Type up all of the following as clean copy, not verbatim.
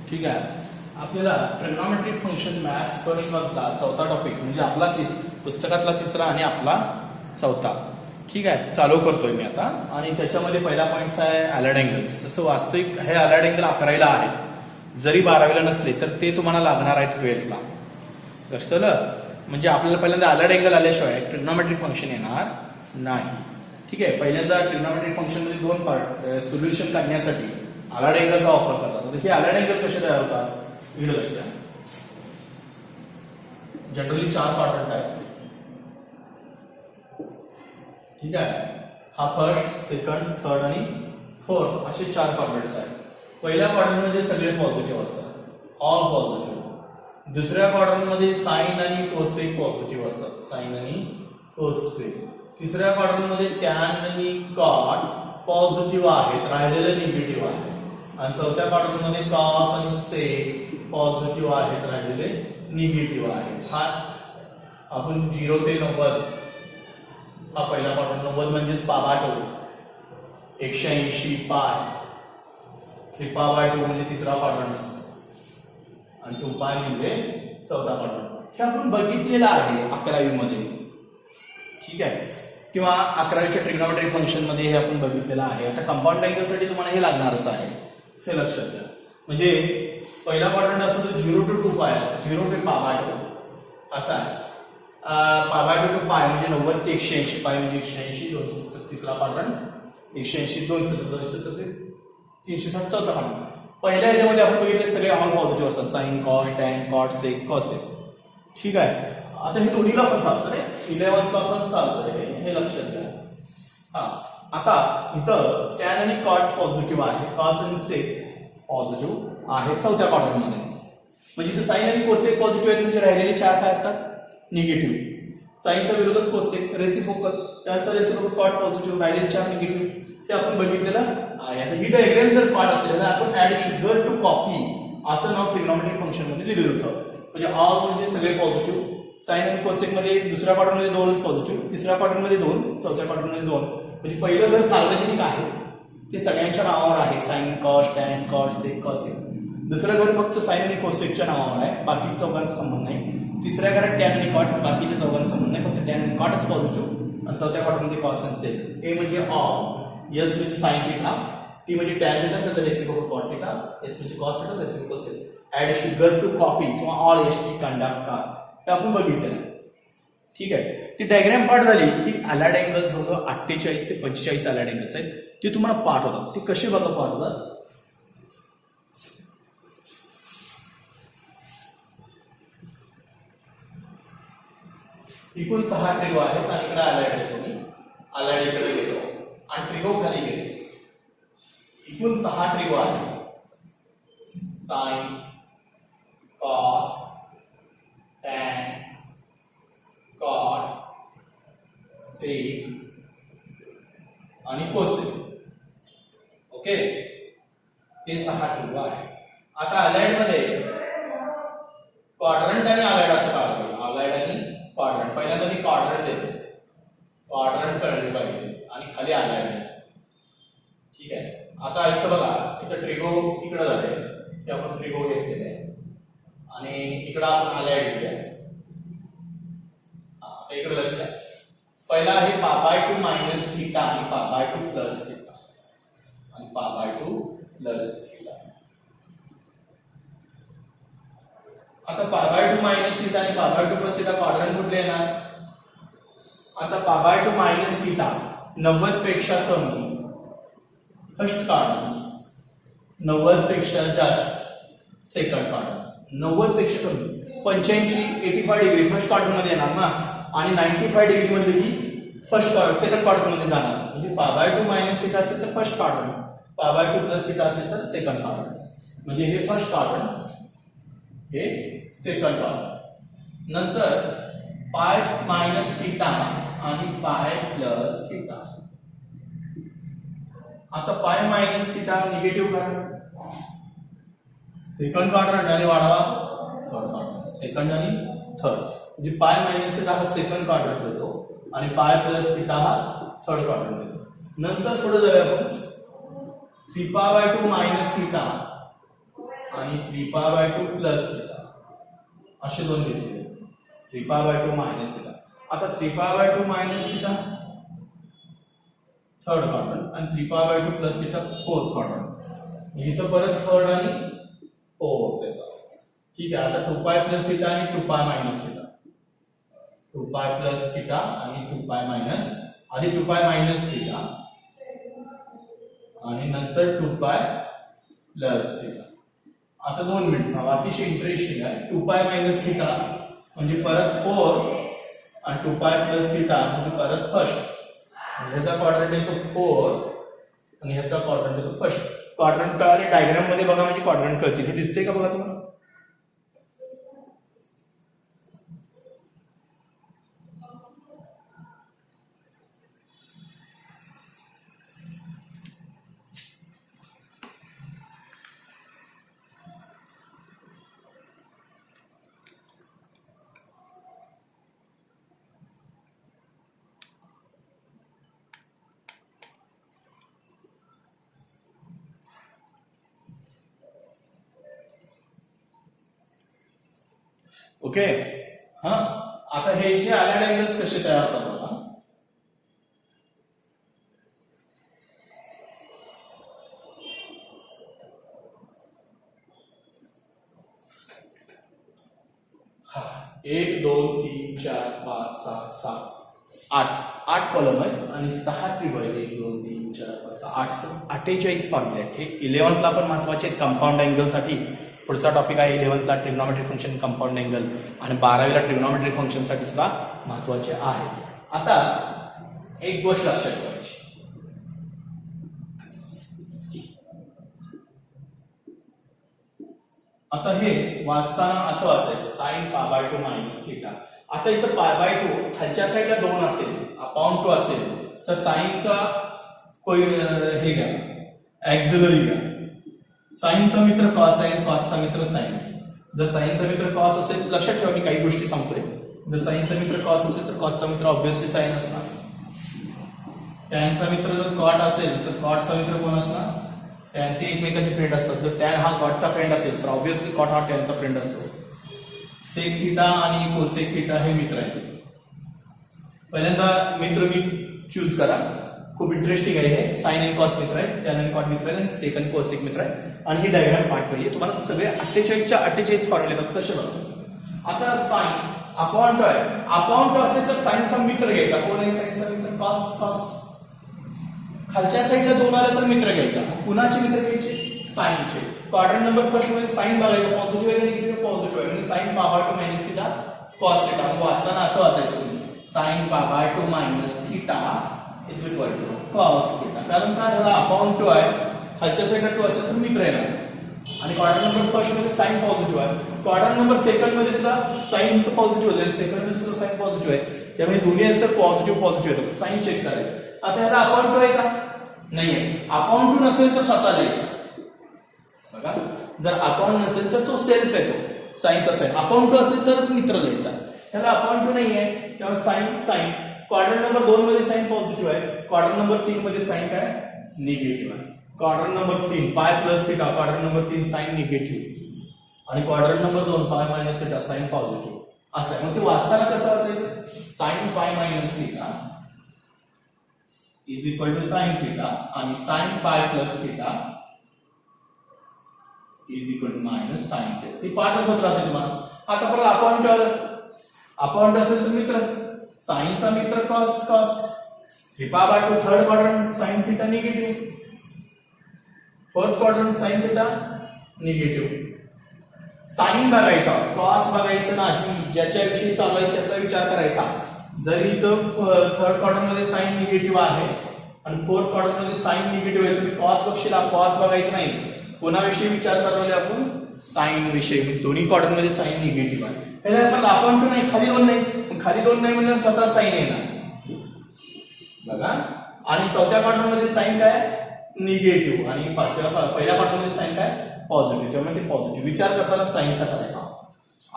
ठीक आहे. आपल्याला ट्रिग्नॉमेट्रिक फंक्शन मॅथ्स फर्स्ट मधला चौथा टॉपिक म्हणजे आपला पुस्तकातला तिसरा आणि आपला चौथा. ठीक आहे, चालू करतोय मी आता. आणि त्याच्यामध्ये पहिला पॉईंट आहे अलाइड अँगल्स. तसं वास्तविक हे अलाइड अँगल 11वीला आहेत, जरी 12वीला नसले तर ते तुम्हाला लागणार आहेत 12thला. लक्षात आलं? म्हणजे आपल्याला पहिल्यांदा अलाइड अँगल आल्याशिवाय ट्रिग्नॉमेट्रिक फंक्शन येणार नाही. ठीक आहे, पहिल्यांदा ट्रिग्नॉमेट्रिक फंक्शन मध्ये दोन पार्ट सोल्युशन काढण्यासाठी अलाइड अँगलचा वापर करतात. हे अलाइड अँगल कसे तयार होतात इकडे लक्ष द्या. जनरली 4 क्वाड्रंट आहेत. ठीक आहे, हा फर्स्ट, सेकंड, थर्ड आणि फोर्थ असे 4 क्वाड्रंट्स आहेत. पहिल्या क्वाड्रंट मध्ये सगळे पॉझिटिव्ह असतात, ऑल पॉझिटिव्ह. दुसऱ्या क्वाड्रंट मध्ये साइन आणि कोसेक पॉझिटिव्ह असतात, साइन आणि कोसेक. तिसऱ्या क्वाड्रंट मध्ये टॅन आणि कॉट पॉझिटिव्ह आहेत, राहिलेले निगेटिव्ह आहेत. आणि चौथ्या क्वाड्रंट मध्ये कॉस आणि सेक पॉझिटिव्ह आहेत, राहिलेले निगेटिव्ह आहेत. हा आपण 0 ते 90 हा पहिला क्वाड्रंट. 90 म्हणजेच π/2, 180 पाय. 3π/2 म्हणजे तिसरा क्वाड्रंट आणि 2π म्हणजे चौथा क्वाड्रंट. हे आपण बघितलेलं आहे 11वी मध्ये. ठीक आहे, किंवा 11वीच्या ट्रिग्नॉमेट्रिक फंक्शन मध्ये हे आपण बघितलेलं आहे. आता कंपाऊंड अँगल साठी तुम्हाला हे लागणारच आहे, हे लक्षात घ्या. म्हणजे पहिला क्वाड्रंट असतो तो 0 to 2π असतो, 0 ते π/2 असा आहे. π/2 to π म्हणजे 90 ते 180, पाय म्हणजे 180, 270. तिसरा क्वाड्रंट 180, 270, 270 ते 360 चौथा क्वाड्रंट. पहिल्या ह्याच्यामध्ये आपण बघितले सगळे ऑल पॉझिटिव्ह असतात, साइन, कॉस, टॅन, कॉट, सेक, कॉसेक. ठीक आहे, आता हे दोन्हीला पण चालतं रे, 11th पण चालतं, हे लक्षात घ्या. हा, आता इथं टॅन आणि कॉट पॉझिटिव्ह आहे, कॉस आणि सेक पॉझिटिव्ह आहे चौथ्या क्वाड्रंट मध्ये. म्हणजे इथं साइन आणि कोसेक पॉझिटिव्ह आहेत, म्हणजे राहिलेले 4 काय असतात निगेटिव्ह. साइनचा विरोधक कोसेक, रेसिप्रोकल, टॅनचा रेसिप्रोकल कॉट पॉझिटिव्ह, राहिलेले 4 निगेटिव्ह. ते आपण बघितलेलं आहे. आता ही डायग्राम जर पार्ट असेल तर आपण ऍड शुगर टू कॉपी असं नाव ट्रिग्नॉमेट्रिक फंक्शन मध्ये लिहिलेलं होतं. म्हणजे ऑल म्हणजे सगळे पॉझिटिव्ह. साइन आणि कोसेक मध्ये दुसऱ्या क्वाड्रंट मध्ये 2च पॉझिटिव्ह, तिसऱ्या क्वाड्रंट मध्ये 2, चौथ्या क्वाड्रंट मध्ये 2. म्हणजे पहिलं घर सार्वजनिक आहे, ते सगळ्यांच्या नावावर आहे, साइन, कॉस, टॅन, कॉट, सेक, कॉसेक. दुसरं घर फक्त साइन आणि कोसेकच्या नावावर आहे, बाकी चौघांचा संबंध नाही. तिसऱ्या घरात टॅन आणि कॉट, बाकीच्या चौघांचा संबंध नाही, फक्त टॅन आणि कॉटच पॉझिटिव्ह. आणि चौथ्या क्वाड्रंट मध्ये कॉस आणि सेक. ए म्हणजे ऑल, एस म्हणजे साइन थिटा, टी म्हणजे टॅन थिटा, त्याचा रेसिप्रोकल कॉट थिटा, एस म्हणजे cos theta, reciprocal sec. Add sugar to coffee किंवा ऑल एसटी कंडक्टर हे आपण बघितलेलं आहे. ठीक आहे, ती डायग्राम पाठ झाली की अलाइड अँगल्स होतं 48 ते 45 अलाइड अँगल्स आहेत, ते तुम्हाला पाठ होतात. ते कसे बघा पाठ होतात. एकूण 6 ट्रिगो आहेत आणि इकडे अलाइड देतो मी, अलाइड इकडे घेतो आणि ट्रिगो खाली घेतो. एकूण 6 ट्रिगो आहेत, साइन, कॉस, टॅन, कॉट, सेक आणि कोसेक. ओके, हे 6 ट्रिगो आहे. आता अलाइड मध्ये क्वाड्रंट आणि अलाइड असं काढतो. अलाइड आणि क्वाड्रंट. पहिल्यांदा मी क्वाड्रंट देतो, क्वाड्रंट कळले पाहिजे आणि खाली अलाइड देतो. ठीक आहे, आता इथं बघा, इथं ट्रिगो इकडे झाले, ते आपण ट्रिगो घेतलेले आहे आणि इकडं आपण अलाइड घेऊया. आता इकडे लक्ष द्या. पहिला आहे π/2 मायनस थिटा आणि π/2 प्लस थिटा आणि π/2 प्लस थिटा. आता π/2 मायनस थिटा आणि π/2 प्लस थिटा क्वाड्रंट कुठले येणार. आता π/2 मायनस थिटा 90 पेक्षा कमी फर्स्ट क्वाड्रंट, 90 पेक्षा जास्त सेकंड क्वाड्रंट. 90 पेक्षा कमी 85 डिग्री फर्स्ट क्वाड्रंट मध्ये येणार ना, आणि 95 डिग्री मध्ये ही फर्स्ट क्वाड्रंट सेकंड क्वाड्रंट मध्ये जाणार. म्हणजे π/2 मायनस थिटा असेल तर फर्स्ट क्वाड्रंट, π/2 प्लस थिटा असेल तर सेकंड क्वाड्रंट. म्हणजे हे फर्स्ट क्वाड्रंट, हे सेकंड क्वाड्रंट. नंतर पाय मायनस थिटा आणि पाय प्लस थिटा. आता पाय मायनस थिटा निगेटिव्ह करा, सेकंड क्वाड्रंट आणि वाढवा थर्ड क्वाड्रंट, सेकंड आणि थर्ड. म्हणजे पाय मायनस थिटा हा सेकंड क्वाड्रंट देतो आणि पाय प्लस थिटा हा थर्ड क्वाड्रंट देतो. नंतर पुढे जाऊया आपण 3π/2 मायनस थिटा आणि 3π/2 प्लस थिटा असे दोन घेतले. 3π/2 मायनस थिटा. आता 3π/2 मायनस थिटा थर्ड क्वाड्रंट आणि 3π/2 प्लस थिटा फोर्थ क्वाड्रंट. इथं परत थर्ड आणि फोर्थ येतात. ठीक आहे. आता 2π प्लस थिटा आणि 2π मायनस थिटा. 2π प्लस थिटा आणि 2π मायनस, आधी 2π मायनस थिटा आणि नंतर 2π प्लस थिटा. आता 2 मिनिट थांबा, अतिशय इंटरेस्टिंग आहे. 2π मायनस थिटा म्हणजे परत 4 आणि 2π प्लस थिटा म्हणजे परत फर्स्ट. ह्याचा क्वाड्रंट येतो 4 आणि ह्याचा क्वाड्रंट येतो फर्स्ट. क्वाड्रंट कळाले डायग्राम मध्ये बघा म्हणजे क्वाड्रंट कळतील. हे दिसतंय का बघा तुम्हाला? ओके. हा, आता हे जे अलाइड अँगल्स कसे तयार करतात बघा. हा, 1 2 3 4 5 6 7 8 कॉलम आहेत आणि 6 ट्रिब आहेत. 1 2 3 4 5 6 8 48 फॉर्म्युले आहेत. हे 11th ला पण महत्वाचे आहेत कंपाऊंड अँगल साठी. पुढचा टॉपिक आहे 11th ला ट्रिग्नॉमेट्रिक फंक्शन कंपाऊंड अँगल आणि 12वी ला ट्रिग्नॉमेट्रिक फंक्शन साठी सुद्धा महत्वाचे आहे. आता एक गोष्ट लक्षात ठेवायची. आता हे वाचताना असं वाचायचं sin π/2 मायनस थिटा. आता इथं π/2 खालच्या साईडला 2 असेल, अपॉन 2 असेल तर साइनचा हे घ्या, ऑक्झिलरी घ्या. साइनचा मित्र कॉस आहे, कॉसचा मित्र साइन. जर साइनचा मित्र कॉस असेल, लक्षात ठेवा मी काही गोष्टी सांगतोय. जर साइनचा मित्र कॉस असेल तर कॉसचा मित्र ऑब्व्हियसली साइन असणार. टॅनचा मित्र जर कॉट असेल तर कॉटचा मित्र कोण असणार? टॅन. ते एकमेकांचे फ्रेंड असतात. जर टॅन हा कॉटचा फ्रेंड असेल तर ऑब्व्हियसली कॉट हा टॅनचा फ्रेंड असतो. सेक थिटा आणि कोसेक थिटा हे मित्र आहेत. पहिल्यांदा मित्र मी चूज करा. खूप इंटरेस्टिंग आहे हे. साइन आणि कॉस मित्र आहेत, टॅन आणि कॉट मित्र आहेत आणि सेक आणि कोसेक मित्र आहे. आणि ही डायग्राम पाठ पाहिजे तुम्हाला. सगळे 48च्या 48 फॉर्म्युले आहेत. कसे बघा. आता साइन अपॉन 2 आहे. अपॉन 2 असेल तर साइनचा मित्र घ्यायचा. कोण आहे साइनचा मित्र? कॉस. कॉस. खालच्या साईडला 2 आला तर मित्र घ्यायचा. कुणाचे मित्र घ्यायचे? साइनचे. क्वाड्रंट नंबर फर्स्ट मध्ये साइन बघायचा. पॉझिटिव्ह आहे का निगेटिव्ह? पॉझिटिव्ह आहे. म्हणजे sine π/2 minus theta cos theta. वाचताना असं वाचायचं तुम्ही, sine π/2 minus theta is equal to cos theta. कारण का झाला? अपॉन 2 आहे. खालच्या साईडला 2 असेल तर मित्र येणार. आणि क्वाड्रंट नंबर फर्स्ट मध्ये साइन पॉझिटिव्ह आहे. क्वाड्रंट नंबर सेकंड मध्ये सुद्धा साइन तर पॉझिटिव्ह आहे. सेकंड मध्ये सुद्धा साइन पॉझिटिव्ह आहे. त्यामुळे दोन्ही आन्सर पॉझिटिव्ह येतो. साइन चेक करायचं. आता याला अपॉन 2 आहे का? नाहीये. अपॉन 2 नसेल तर स्वतः लिहायचं. बघा, जर अपॉन नसेल तर तो सेल्फ येतो. साइनचा साइन. अपॉन 2 असेल तरच मित्र लिहायचा. याला अपॉन 2 नाहीये त्यामुळे साइन साइन. क्वाड्रंट नंबर 2 मध्ये साइन पॉझिटिव्ह आहे. क्वाड्रंट नंबर 3 मध्ये साइन काय? निगेटिव्ह आहे. Quadrant number 3 pi plus theta. Quadrant number 3 sine negative आणि quadrant number 2 pi minus theta sine positive. असं आहे. मग ते वाचताना कसं वाचायचं? Sine pi minus theta is equal to sine theta आणि sine pi plus theta is equal to minus sine theta. ती पाठच होत राहते तुम्हाला. आता परत अपॉन 2 अपॉन 2 असेल तर मित्र. साइनचा मित्र cos. Cos. 3π/2 third quadrant sine theta negative. Fourth quadrant sine theta negative. Sine बघायचा, कॉस बघायचं नाही. ज्याच्याविषयी चालू आहे त्याचा विचार करायचा. जर इथं थर्ड क्वाड्रंट मध्ये साइन निगेटिव्ह आहे आणि फोर्थ क्वाड्रंट मध्ये साइन निगेटिव्ह आहे, तुम्ही कॉस बघशीला. कॉस बघायचं नाही. कोणाविषयी विचार करायला आपण? साइन विषयी. दोन्ही क्वाड्रंट मध्ये साइन निगेटिव्ह आहे. पण अपॉन 2 नाही, खाली 2 नाही. खाली 2 नाही म्हणजे स्वतः साइन येणार. बघा. आणि चौथ्या क्वाड्रंट मध्ये साइन काय? निगेटिव्ह. आणि पहिल्या क्वाड्रंट मध्ये साइन काय? पॉझिटिव्ह. त्यामुळे ते पॉझिटिव्ह. विचार करताना साइनचा करायचा.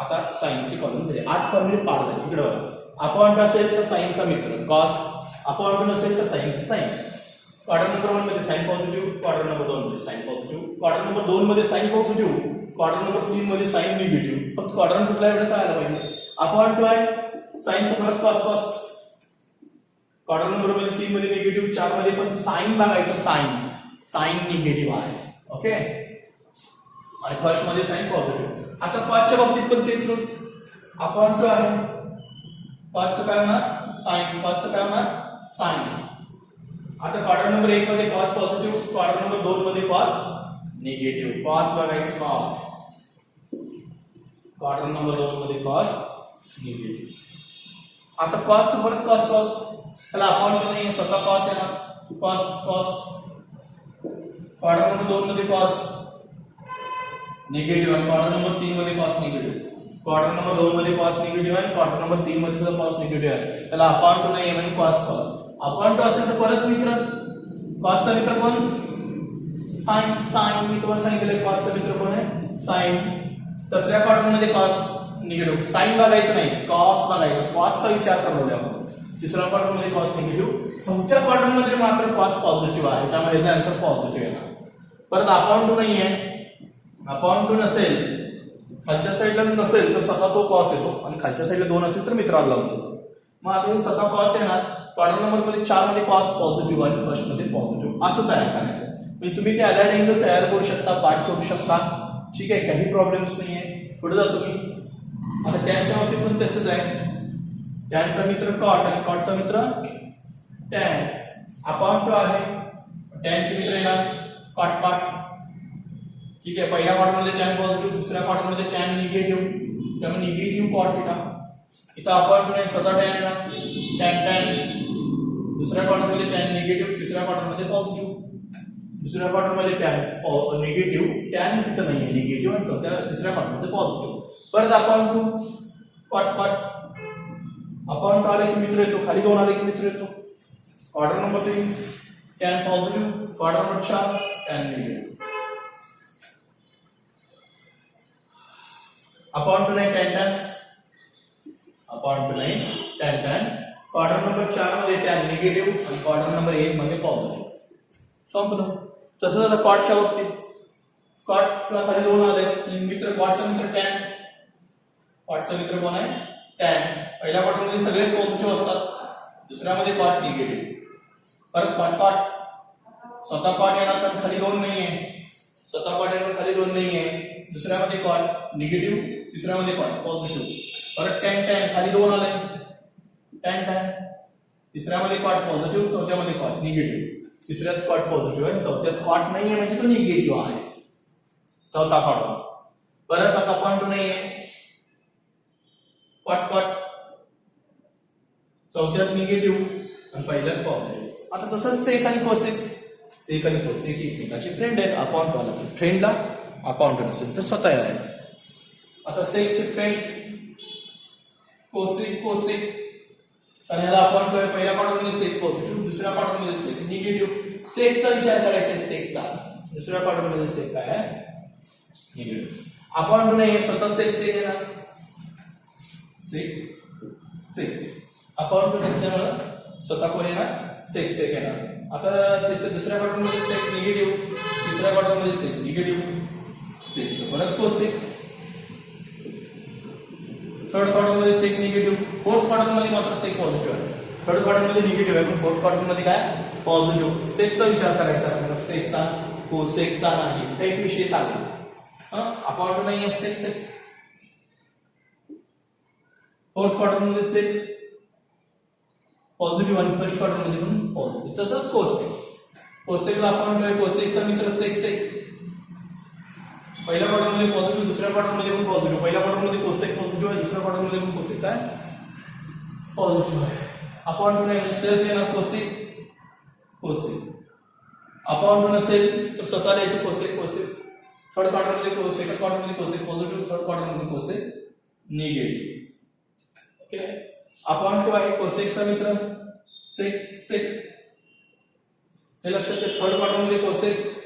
आता साइनचे कॉलम झाले. 8 फॉर्म्युले पार झाले. इकडे बघा. अपॉन 2 असेल तर साइनचा मित्र कॉस. अपॉन 2 असेल तर साइनचे साइन. क्वाड्रंट नंबर 1 मध्ये साइन पॉझिटिव्ह. क्वाड्रंट नंबर 2 मध्ये साइन पॉझिटिव्ह. क्वाड्रंट नंबर 2 मध्ये साइन पॉझिटिव्ह. क्वाड्रंट नंबर 3 मध्ये साइन निगेटिव्ह, फक्त क्वाड्रंट कुठला एवढं कळायला पाहिजे. अपॉन टू आहे साइनचा परत कॉस कॉस, क्वाड्रंट नंबर मध्ये 3 मध्ये निगेटिव्ह, 4 मध्ये पण साइन बघायचं, साइन निगेटिव्ह आहे. ओके, आणि फर्स्ट मध्ये साइन पॉझिटिव्ह. आता कॉसच्या बाबतीत पण तेच रूल्स, अपॉन टू आहे, कॉसचं काय होणार साइन, कॉसचं काय होणार साइन. आता क्वाड्रंट नंबर 1 मध्ये कॉस पॉझिटिव्ह, क्वाड्रंट नंबर 2 मध्ये कॉस निगेटिव्ह, कॉस बघायचं कॉस, क्वाड्रंट नंबर 2 मध्ये कॉस निगेटिव्ह. आता कॉस परत कॉस कॉस, त्याला अपॉन नाही स्वतः कॉस येणार, कॉस कॉस, क्वाड्रंट नंबर 2 मध्ये कॉस निगेटिव्ह आणि क्वाड्रंट नंबर 3 मध्ये कॉस निगेटिव्ह, क्वाड्रंट नंबर 2 मध्ये कॉस निगेटिव्ह आहे, क्वाड्रंट नंबर 3 मध्ये सुद्धा कॉस निगेटिव्ह आहे, त्याला अपॉन टू नाही म्हणजे कॉस कॉस. अपॉन टू असेल तर परत मित्र, कॉसचा मित्र कोण साइन, साइन मी तुम्हाला सांगितलं कॉसचा मित्र कोण आहे साइन. तिसऱ्या क्वाड्रंट मध्ये कॉस निगेटिव्ह, साइन बघायचं नाही कॉस बघायचं, कॉसचा विचार करलो आपण. तिसऱ्या क्वाड्रंट मध्ये कॉस निगेटिव्ह, चौथ्या क्वाड्रंट मध्ये मात्र कॉस पॉझिटिव्ह आहे, त्यामुळे याचा आन्सर पॉझिटिव्ह येणार. परत अपॉन टू नाहीये, अपॉन टू नसेल, खालच्या साईडला नसेल तर स्वतः तो कॉस येतो, आणि खालच्या साईडला 2 असेल तर मित्राला लावतो. मग आता हे स्वतः कॉस येणार, क्वाड्रंट नंबर मध्ये 4 मध्ये कॉस पॉझिटिव्ह आणि फर्स्ट मध्ये पॉझिटिव्ह, असं तयार करायचं. म्हणजे तुम्ही ते अलाइड अँगल तयार करू शकता, पाठ करू शकता, ठीक आहे, काही प्रॉब्लेम्स नाहीये. पुढे जातो मी. आता टॅनच्या बाबतीत पण तसंच आहे, टॅनचा मित्र कॉट आणि कॉटचा मित्र टॅन. अपॉन टू आहे, टॅनचे मित्र येणार कॉट कॉट, ठीक आहे. पहिल्या क्वाड्रंटमध्ये टॅन पॉझिटिव्ह, दुसऱ्या क्वाड्रंटमध्ये टॅन निगेटिव्ह, त्यामुळे निगेटिव्ह कॉट थिटा. इथं अपॉन टू नाही स्वतः टॅन येणार, टॅन टॅन. दुसऱ्या क्वाड्रंटमध्ये टॅन निगेटिव्ह, तिसऱ्या क्वाड्रंटमध्ये पॉझिटिव्ह, दुसऱ्या क्वाड्रंटमध्ये टॅन निगेटिव्ह, टॅन तिथं नाही निगेटिव्ह, आणि तिसऱ्या क्वाड्रंटमध्ये पॉझिटिव्ह. परत upon two cot cot, upon two आले की मित्र येतो, खाली 2 आले की मित्र येतो. Quadrant number 3 tan positive, quadrant number 4 tan negative. Upon two नाही टॅन टॅन्स, अपॉन टू नाही टॅन टॅन. क्वाड्रंट नंबर 4 मध्ये टॅन निगेटिव्ह आणि क्वाड्रंट नंबर 1 मध्ये पॉझिटिव्ह. संपलं. तसंच आता कॉटच्या बाबतीत, कॉटला खाली 2 आले, मित्र कॉटचा मित्र टॅन, कॉटचा मित्र कोण आहे टॅन. पहिल्या क्वाड्रंटमध्ये सगळेच पॉझिटिव्ह असतात, दुसऱ्यामध्ये कॉट निगेटिव्ह. परत कॉट कॉट, स्वतः कॉट येणार कारण खाली 2 नाहीये, स्वतः कॉट येणार खाली 2 नाहीये, दुसऱ्यामध्ये कॉट निगेटिव्ह, तिसऱ्यामध्ये कॉट पॉझिटिव्ह. परत टॅन टॅन, खाली 2 आले, टॅन टॅन. तिसऱ्यामध्ये कॉट पॉझिटिव्ह, चौथ्यामध्ये कॉट निगेटिव्ह, तिसऱ्यात कॉट पॉझिटिव्ह आहे, चौथ्यात कॉट नाहीये म्हणजे तो निगेटिव्ह आहे, चौथा कॉट. परत आता अपॉन टू नाहीये, कॉट कॉट, चौथ्यात निगेटिव्ह आणि पहिल्यात पॉझिटिव्ह. आता तसंच सेक आणि कोसेक, सेक आणि कोसेक एकमेकाचे फ्रेंड आहेत. अपॉन टू आला फ्रेंडला, अपॉन टू नसेल तर स्वतः यायचं. आता सेकचे फ्रेंड कोसेक कोसेक, तर ह्याला अपॉन टू आहे, पहिल्या क्वाड्रंटमध्ये सेक पॉझिटिव्ह, दुसऱ्या क्वाड्रंटमध्ये सेक निगेटिव्ह. सेकचा विचार करायचा आहे, सेकचा. दुसऱ्या क्वाड्रंटमध्ये सेक काय आहे निगेटिव्ह. अपॉन टू नाही स्वतः सेक सेक येणार, सेक सेक. अपॉन टू नसल्यामुळे स्वतः कोण येणार सेक सेक येणार. आता दुसऱ्या क्वाड्रंटमध्ये सेक निगेटिव्ह, तिसऱ्या क्वाड्रंटमध्ये सेक निगेटिव्ह, सेक परत कोसेक. थर्ड क्वाड्रंटमध्ये सेक निगेटिव्ह, फोर्थ क्वाड्रंटमध्ये मात्र सेक पॉझिटिव्ह आहे. थर्ड क्वाड्रंटमध्ये निगेटिव्ह आहे पण फोर्थ क्वाड्रंटमध्ये काय पॉझिटिव्ह. सेकचा विचार करायचा आपल्याला, सेकचा कोसेकचा नाही, सेक विषयी चालला. अपॉन टू नाही सेक सेक. फोर्थ क्वाड्रंटमध्ये सेक पॉझिटिव्ह आणि फर्स्ट क्वाड्रंटमध्ये पण पॉझिटिव्ह. तसंच कोसेक, कोसेकला अपॉन टू आहे, कोसेकचा मित्र सेक सेक. पहिल्या क्वाड्रंटमध्ये पॉझिटिव्ह, दुसऱ्या क्वाड्रंटमध्ये पण पॉझिटिव्ह. पहिल्या क्वाड्रंटमध्ये कोसेक पॉझिटिव्ह आहे, दुसऱ्या क्वाड्रंटमध्ये पण कोसेक काय पॉझिटिव्ह आहे. अपॉन टू नाही सेल्फ येणार कोसेक कोसेक. अपॉन टू नसेल तर स्वतः लिहायचं कोसेक कोसेक. थर्ड क्वाड्रंटमध्ये कोसेक, सेकंड क्वाड्रंटमध्ये कोसेक पॉझिटिव्ह, थर्ड क्वाड्रंटमध्ये cosec negative. Okay. Upon two आहे, कोसेकचा मित्र सेक सेक, हे लक्षात घ्या. थर्ड क्वाड्रंटमध्ये कोसेक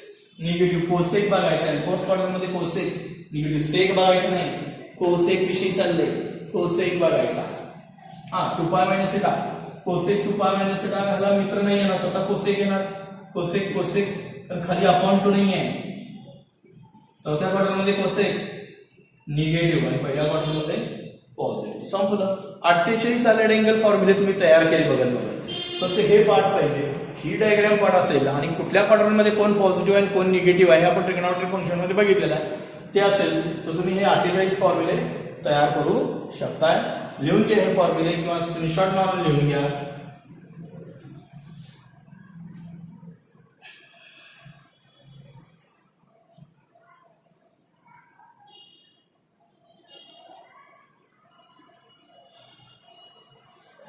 निगेटिव्ह, कोसेक बघायचं आहे. फोर्थ क्वाड्रंटमध्ये कोसेक निगेटिव्ह, सेक बघायचं नाही, कोसेक विषयी चालले, कोसेक बघायचा. 2 pi minus theta, cosec 2 pi minus theta, ह्याला मित्र नाही येणार, स्वतः कोसेक येणार, कोसेक कोसेक. तर खाली अपॉन टू नाही आहे, चौथ्या क्वाड्रंटमध्ये कोसेक निगेटिव्ह आणि पहिल्या क्वाड्रंटमध्ये पॉझिटिव्ह. संपलं. 48 सायलेंट अँगल फॉर्म्युले तुम्ही तयार केले बघत फक्त हे पार्ट पाहिजे. ही डायग्राम पार्ट असेल आणि कुठल्या क्वाड्रंटमध्ये कोण पॉझिटिव्ह आहे आणि कोण निगेटिव्ह आहे आपण ट्रिग्नॉमेट्रिक फंक्शन मध्ये बघितलेलं आहे ते असेल तर तुम्ही हे 48 फॉर्म्युले तयार करू शकताय. लिहून घ्या हे फॉर्म्युले किंवा स्क्रीनशॉट मारून लिहून घ्या.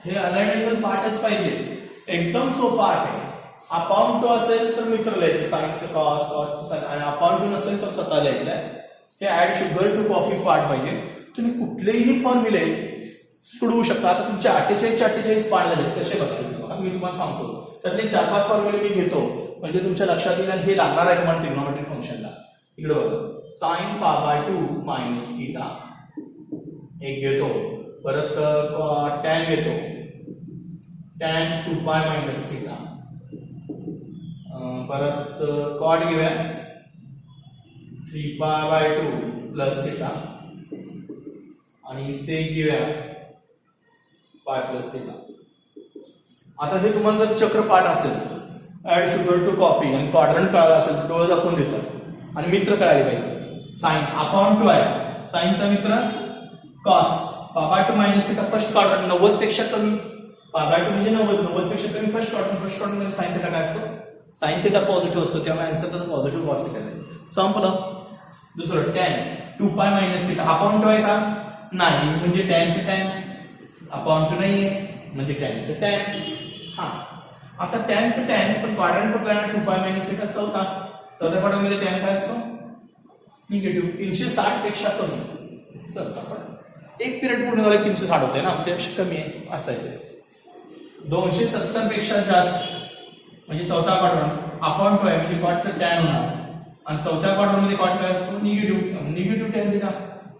हे अलाइड अँगल पार्टच पाहिजे. एकदम सोपा आहे. अपॉन टू असेल तर मित्र लिहायचे साइनचं कॉस कॉसचं साइन आणि अपॉन टू नसेल तर स्वतः लिहायचं आहे. हे add sugar to coffee part पाहिजे. तुम्ही कुठलेही फॉर्म्युले सोडवू शकता. आता तुमचे 48 पार्ट झाले कसे बघा मी तुम्हाला सांगतो. त्यातले 4-5 फॉर्म्युले मी घेतो म्हणजे तुमच्या लक्षात येईल आणि हे लागणार आहे तुम्हाला ट्रिग्नोमेट्रिक फंक्शनला. इकडे बघा साइन π/2 मायनस थीटा एक घेतो. परत टॅन घेतो टॅन 2π मायनस थीटा. परत कॉट घेऊया 3π/2 प्लस थीटा आणि सेक घेऊया पाय प्लस थीटा. आता हे तुम्हाला जर चक्र पाठ असेल ऍड शुगर टू कॉफी आणि क्वाड्रंट कळाला असेल तर डोळे दाखवून देतात आणि मित्र कळाले पाहिजे. साइन अपॉन टू आहे साइनचा मित्र cos π/2 minus theta first quadrant 90 पेक्षा कमी. π/2 म्हणजे 90 पेक्षा कमी फर्स्ट क्वाड्रंट मध्ये साइन थीटा काय असतो साइन थीटा पॉझिटिव्ह असतो त्यामुळे आन्सर त्याचा पॉझिटिव्ह कॉस थीटा आहे. संपलं. दुसरं tan 2π minus theta upon two आहे का नाही म्हणजे टॅनचं टॅन अपॉन टू नाहीये म्हणजे टॅनचं टॅन. हा आता टॅनचं टॅन पण क्वाड्रंट कुठला 2π मायनस थीटा चौथ्या क्वाड्रंटमध्ये टॅन काय असतो निगेटिव्ह 360 पेक्षा कमी. चौथा क्वाड्रंट एक पिरियड पूर्ण झाला 360 होते ना त्यापेक्षा कमी आहे असं आहे. 270 पेक्षा जास्त म्हणजे चौथा क्वाड्रंट अपॉन टू आहे म्हणजे कॉटचं टॅन होणार आणि चौथ्या क्वाड्रंटमध्ये कॉट काय असतो negative tan theta.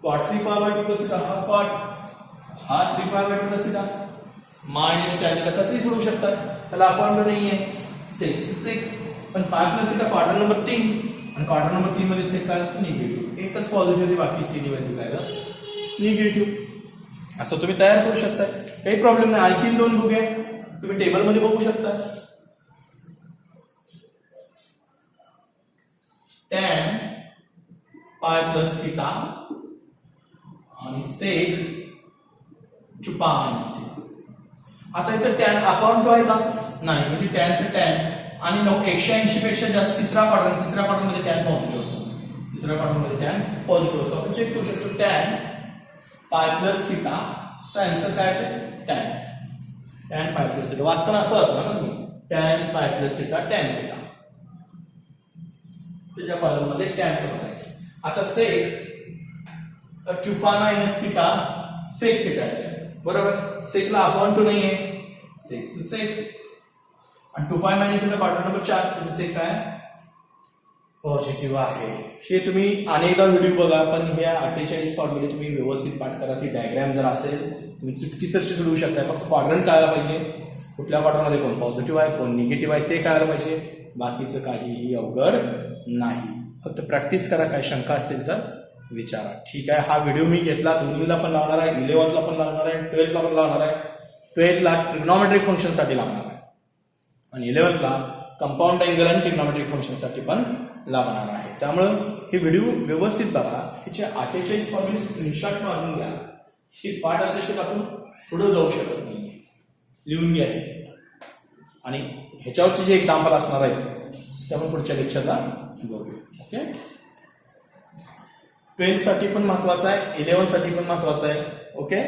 Cot 3π/2 plus theta हा कॉट हा 3π/2 plus theta minus tan theta कसंही सोडू शकतात त्याला अपॉन टू नाहीये सेक पण 5 प्लस थीटा क्वाड्रंट नंबर 3 आणि क्वाड्रंट नंबर 3 मध्ये सेक काय असतो निगेटिव्ह. एकच पॉझिटिव्ह बाकी तिन्ही व्हॅल्यू काय निगेटिव्ह. असं तुम्ही तयार करू शकता काही प्रॉब्लेम नाही. आणखीन 2 बघूया तुम्ही टेबलमध्ये बघू शकता. टॅन पाय प्लस थीटा आणि सेक 2π मायनस थीटा. आता इथं टॅन अपॉन टू आहे का नाही म्हणजे टॅनचं टॅन आणि 180 पेक्षा जास्त तिसरा क्वाड्रंट मध्ये टॅन पॉझिटिव्ह असतो. तिसऱ्या क्वाड्रंटमध्ये टॅन पॉझिटिव्ह असतो. आपण चेक करू शकतो टॅन पाय प्लस थीटा चा आन्सर काय आहे टॅन पाय प्लस थीटा. वाचताना असं असतं ना टॅन पाय प्लस थीटा टॅन थीटा त्याच्या कॉलममध्ये टॅनचं बघायचं. आता सेक 2π मायनस थीटा सेक थीटा आहे बरोबर. सेकला अपॉन टू नाहीये सेकचं सेक आणि 2π मायनस थीटा क्वाड्रंट नंबर 4 म्हणजे सेक काय पॉझिटिव्ह आहे. हे तुम्ही अनेकदा व्हिडिओ बघा पण ह्या 48 फॉर्म्युले तुम्ही व्यवस्थित पाठ करा. ती डायग्राम जर असेल तुम्ही चुटकीसरशी सोडवू शकता. फक्त क्वाड्रंट कळायला पाहिजे कुठल्या क्वाड्रंटमध्ये कोण पॉझिटिव्ह आहे कोण निगेटिव्ह आहे ते कळायला पाहिजे. बाकीचं काहीही अवघड नाही. फक्त प्रॅक्टिस करा. काय शंका असेल तर विचारा. ठीक आहे. हा व्हिडिओ मी घेतला 2वीला पण लावणार आहे 11th ला पण लावणार आहे 12th ला पण लावणार आहे. 12th ला ट्रिग्नोमेट्रिक फंक्शन साठी लावणार आहे आणि 11th ला कंपाऊंड अँगल आणि ट्रिग्नोमेट्रिक फंक्शन साठी पण लागणार आहे. त्यामुळं हे व्हिडिओ व्यवस्थित बघा. ह्याचे 48 फॉर्म्युले स्क्रीनशॉट मारून घ्या. हे पाठ असल्याशिवाय आपण पुढे जाऊ शकत नाही. लिहून घ्या आणि ह्याच्यावरचे जे एक्झाम्पल असणार आहेत ते आपण पुढच्या लेक्चरला बघूया. ओके. 12th साठी पण महत्वाचं आहे 11th साठी पण महत्वाचं आहे. ओके.